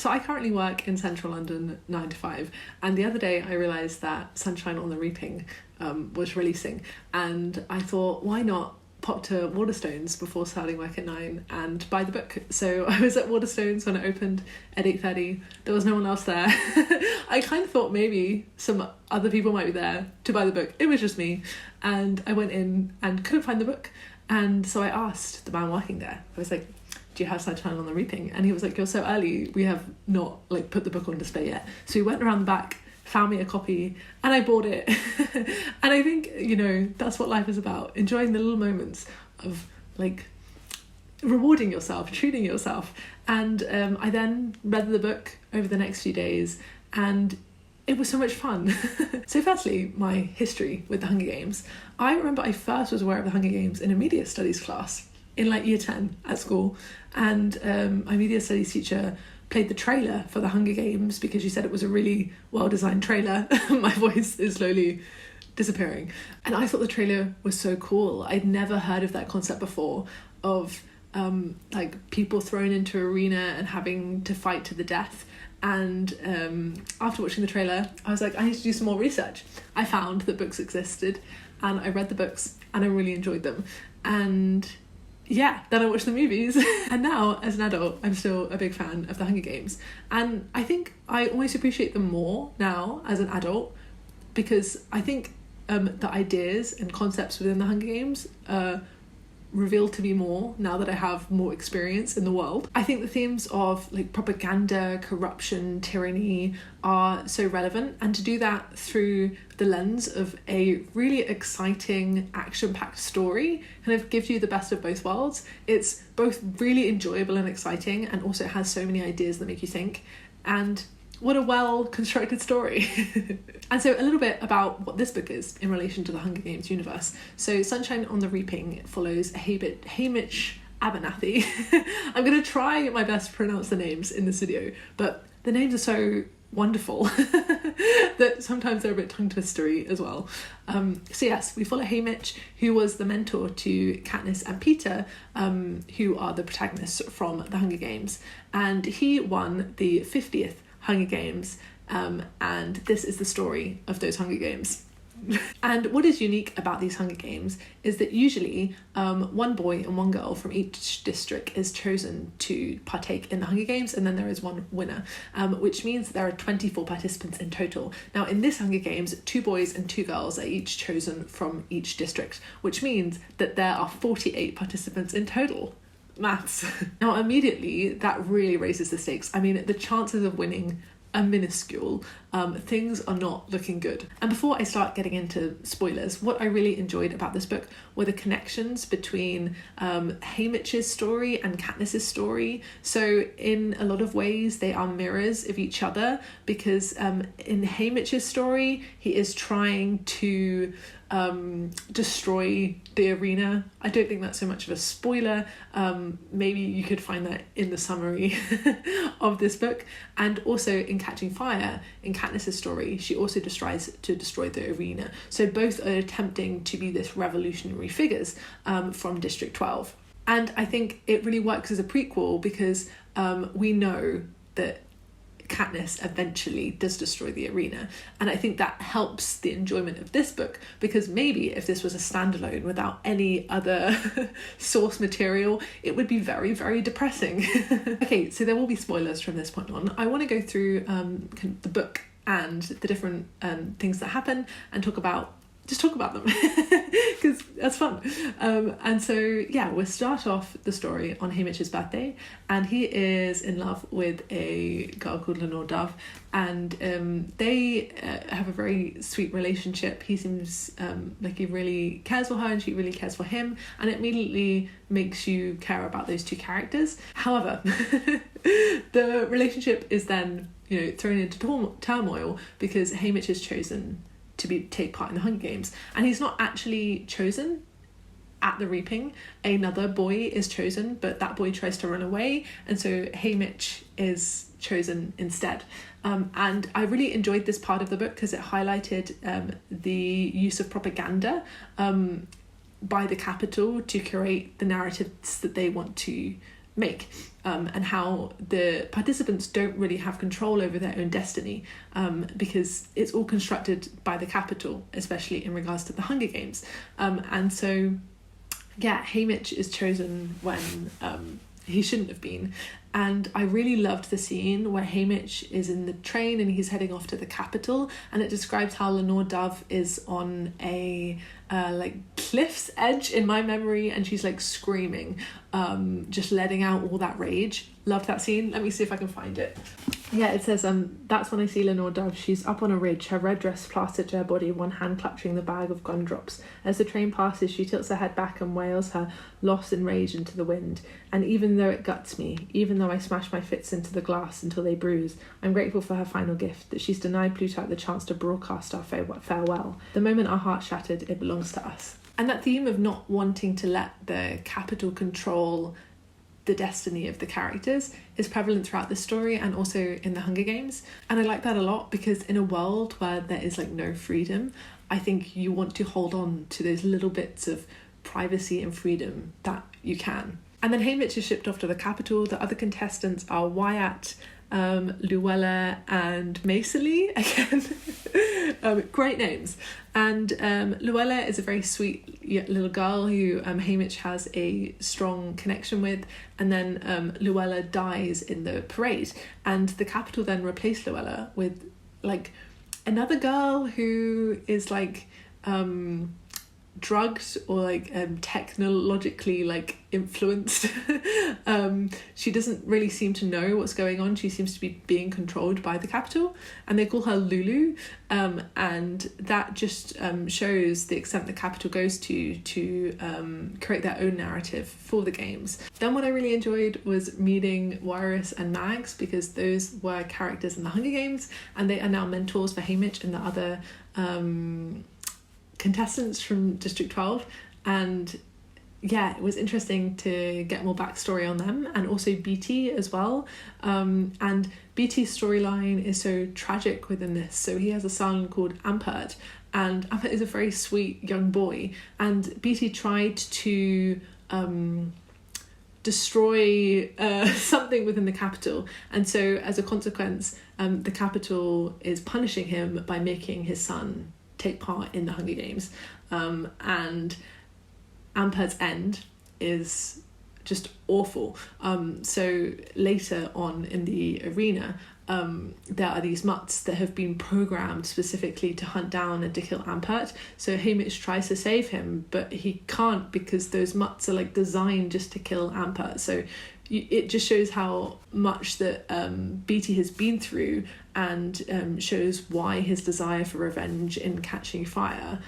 So I currently work in central London 9 to 5, and the other day I realised that Sunshine on the Reaping was releasing, and I thought, why not pop to Waterstones before starting work at 9 and buy the book. So I was at Waterstones when it opened at 8:30. There was no one else there. I kind of thought maybe some other people might be there to buy the book. It was just me, and I went in and couldn't find the book, and so I asked the man working there. I was like, do you have Sunshine on the Reaping? And he was like, you're so early, we have not like put the book on display yet. So we went around the back, found me a copy, and I bought it. And I think, you know, that's what life is about, enjoying the little moments of like rewarding yourself, treating yourself. And I then read the book over the next few days, and it was so much fun. So firstly, my history with the Hunger Games. I remember I first was aware of the Hunger Games in a media studies class in like year 10 at school, and my media studies teacher played the trailer for the Hunger Games because she said it was a really well-designed trailer. My voice is slowly disappearing. And I thought the trailer was so cool. I'd never heard of that concept before, of like people thrown into an arena and having to fight to the death. And after watching the trailer, I was like, I need to do some more research. I found that books existed, and I read the books, and I really enjoyed them. And yeah, then I watched the movies. And now, as an adult, I'm still a big fan of the Hunger Games. And I think I almost appreciate them more now as an adult, because I think the ideas and concepts within the Hunger Games revealed to me more now that I have more experience in the world. I think the themes of like propaganda, corruption, tyranny are so relevant, and to do that through the lens of a really exciting, action-packed story kind of gives you the best of both worlds. It's both really enjoyable and exciting, and also has so many ideas that make you think. And what a well-constructed story. And so a little bit about what this book is in relation to the Hunger Games universe. So Sunshine on the Reaping follows Hamish Abernathy. I'm going to try my best to pronounce the names in this video, but the names are so wonderful that sometimes they're a bit tongue-twistery as well. So yes, we follow Hamish, who was the mentor to Katniss and Peter, who are the protagonists from the Hunger Games. And he won the 50th Hunger Games, and this is the story of those Hunger Games. And what is unique about these Hunger Games is that usually one boy and one girl from each district is chosen to partake in the Hunger Games, and then there is one winner, which means there are 24 participants in total. Now in this Hunger Games, 2 boys and 2 girls are each chosen from each district, which means that there are 48 participants in total. Maths. Now immediately that really raises the stakes. I mean, the chances of winning are minuscule. Things are not looking good. And before I start getting into spoilers, what I really enjoyed about this book were the connections between Hamish's story and Katniss's story. So in a lot of ways they are mirrors of each other, because in Hamish's story he is trying to destroy the arena. I don't think that's so much of a spoiler. Maybe you could find that in the summary of this book. And also in Catching Fire, in Katniss's story, she also tries to destroy the arena. So both are attempting to be this revolutionary figures from District 12. And I think it really works as a prequel, because we know that Katniss eventually does destroy the arena, and I think that helps the enjoyment of this book, because maybe if this was a standalone without any other source material, it would be very, very depressing. Okay, so there will be spoilers from this point on. I want to go through the book and the different things that happen, and talk about them because that's fun. And so yeah, we'll start off the story on Hamish's birthday, and he is in love with a girl called Lenore Dove, and they have a very sweet relationship. He seems like he really cares for her, and she really cares for him, and it immediately makes you care about those two characters. However, the relationship is then, you know, thrown into turmoil because Hamish is chosen to take part in the Hunger Games, and he's not actually chosen at the Reaping. Another boy is chosen, but that boy tries to run away, and so Hamish is chosen instead. And I really enjoyed this part of the book because it highlighted the use of propaganda by the Capitol to create the narratives that they want to make, and how the participants don't really have control over their own destiny, because it's all constructed by the Capitol, especially in regards to the Hunger Games. And so, yeah, Haymitch is chosen when he shouldn't have been. And I really loved the scene where Haymitch is in the train and he's heading off to the Capitol, and it describes how Lenore Dove is on a like cliff's edge in my memory, and she's like screaming, just letting out all that rage. Loved that scene. Let me see if I can find it. Yeah, it says, that's when I see Lenore Dove. She's up on a ridge, her red dress plastered to her body, one hand clutching the bag of gun drops. As the train passes, she tilts her head back and wails her loss and rage into the wind. And even though it guts me, even though I smash my fists into the glass until they bruise, I'm grateful for her final gift, that she's denied Plutarch the chance to broadcast our farewell. The moment our hearts shattered, it belongs to us. And that theme of not wanting to let the Capitol control the destiny of the characters is prevalent throughout the story and also in the Hunger Games. And I like that a lot, because in a world where there is like no freedom, I think you want to hold on to those little bits of privacy and freedom that you can. And then Haymitch is shipped off to the Capitol. The other contestants are Wyatt, Luella and Macely again. Great names. And Luella is a very sweet little girl who Haymitch has a strong connection with, and then Luella dies in the parade, and the Capitol then replaced Luella with like another girl who is like drugged or like technologically like influenced. She doesn't really seem to know what's going on. She seems to be being controlled by the Capitol, and they call her Lulu, and that just shows the extent the Capitol goes to create their own narrative for the games. Then what I really enjoyed was meeting Wirus and Mags, because those were characters in the Hunger Games, and they are now mentors for Haymitch and the other contestants from District 12. And yeah, it was interesting to get more backstory on them, and also BT as well. And BT's storyline is so tragic within this. So he has a son called Ampert, and Ampert is a very sweet young boy, and BT tried to destroy something within the Capitol, and so as a consequence the Capitol is punishing him by making his son take part in the Hunger Games, and Ampert's end is just awful. So later on in the arena, there are these mutts that have been programmed specifically to hunt down and to kill Ampert. So Haymitch tries to save him, but he can't, because those mutts are like designed just to kill Ampert. So it just shows how much that BT has been through, and shows why his desire for revenge in Catching Fire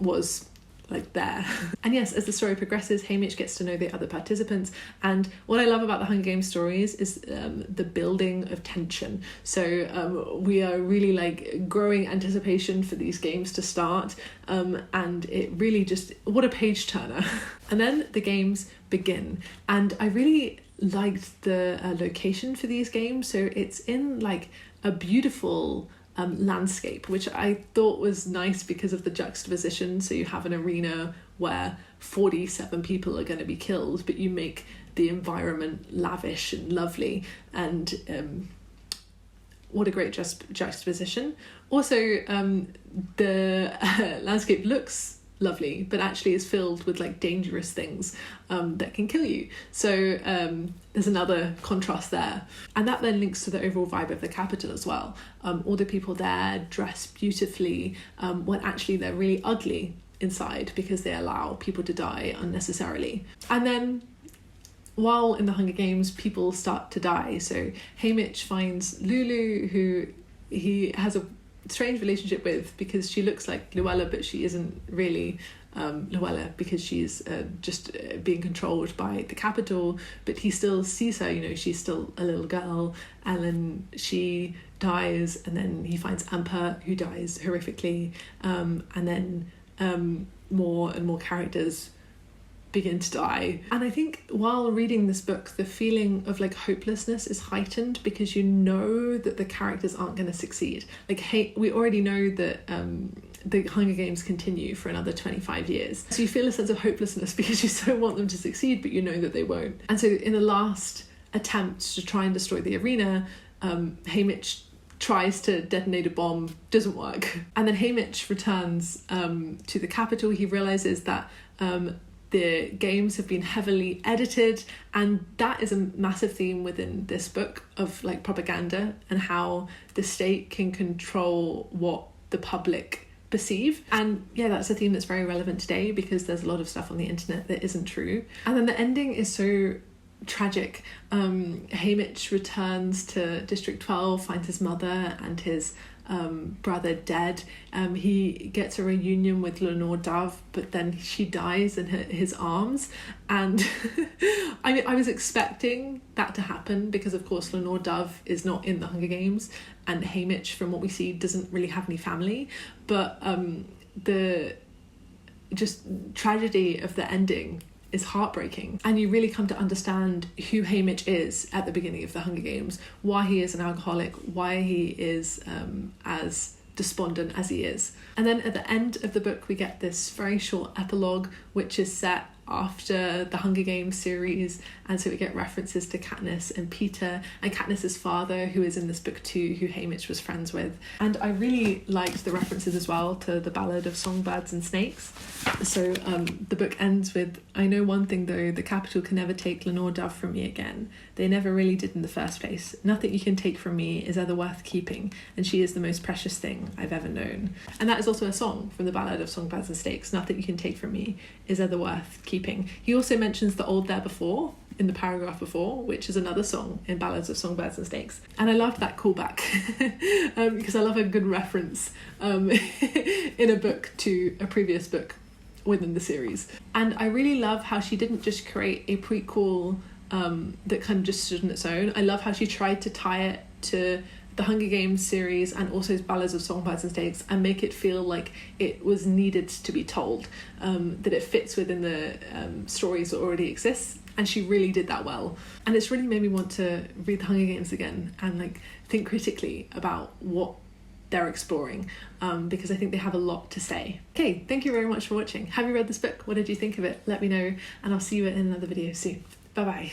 was like there. And yes, as the story progresses, Haymitch gets to know the other participants, and what I love about the Hunger Games stories is the building of tension. So we are really like growing anticipation for these games to start, and it really just, what a page turner. And then the games begin, and I really liked the location for these games. So it's in like a beautiful landscape, which I thought was nice because of the juxtaposition. So you have an arena where 47 people are going to be killed, but you make the environment lavish and lovely, and what a great juxtaposition. Also, the landscape looks lovely, but actually is filled with like dangerous things that can kill you. So there's another contrast there, and that then links to the overall vibe of the Capitol as well. All the people there dress beautifully when actually they're really ugly inside, because they allow people to die unnecessarily. And then while in the Hunger Games, people start to die. So Haymitch finds Lulu, who he has a strange relationship with, because she looks like Luella, but she isn't really Luella, because she's just being controlled by the Capitol. But he still sees her, you know, she's still a little girl, and then she dies, and then he finds Ampert, who dies horrifically, and then more and more characters begin to die. And I think while reading this book, the feeling of like hopelessness is heightened, because you know that the characters aren't going to succeed. Like, we already know that the Hunger Games continue for another 25 years. So you feel a sense of hopelessness because you so want them to succeed, but you know that they won't. And so in the last attempt to try and destroy the arena, Haymitch tries to detonate a bomb, doesn't work. And then Haymitch returns to the capital. He realizes that the games have been heavily edited, and that is a massive theme within this book of like propaganda and how the state can control what the public perceive. And yeah, that's a theme that's very relevant today because there's a lot of stuff on the internet that isn't true. And then the ending is so tragic. Haymitch returns to District 12, finds his mother and his brother dead. He gets a reunion with Lenore Dove, but then she dies in his arms. And I was expecting that to happen because of course Lenore Dove is not in the Hunger Games, and Haymitch, from what we see, doesn't really have any family. But the just tragedy of the ending is heartbreaking, and you really come to understand who Haymitch is at the beginning of the Hunger Games, why he is an alcoholic, why he is as despondent as he is. And then at the end of the book we get this very short epilogue which is set after the Hunger Games series, and so we get references to Katniss and Peter and Katniss's father, who is in this book too, who Haymitch was friends with. And I really liked the references as well to the Ballad of Songbirds and Snakes. So the book ends with, "I know one thing though, the capital can never take Lenore Dove from me again. They never really did in the first place. Nothing you can take from me is ever worth keeping, and she is the most precious thing I've ever known." And that is also a song from the Ballad of Songbirds and Snakes. "Nothing you can take from me is ever worth keeping." He also mentions the old there before in the paragraph before, which is another song in Ballads of Songbirds and Snakes. And I loved that callback because I love a good reference in a book to a previous book within the series. And I really love how she didn't just create a prequel that kind of just stood on its own. I love how she tried to tie it to the Hunger Games series and also Ballads of Songbirds and Snakes and make it feel like it was needed to be told, that it fits within the stories that already exist. And she really did that well. And it's really made me want to read the Hunger Games again and like think critically about what they're exploring, because I think they have a lot to say. Okay, thank you very much for watching. Have you read this book? What did you think of it? Let me know, and I'll see you in another video soon. Bye bye.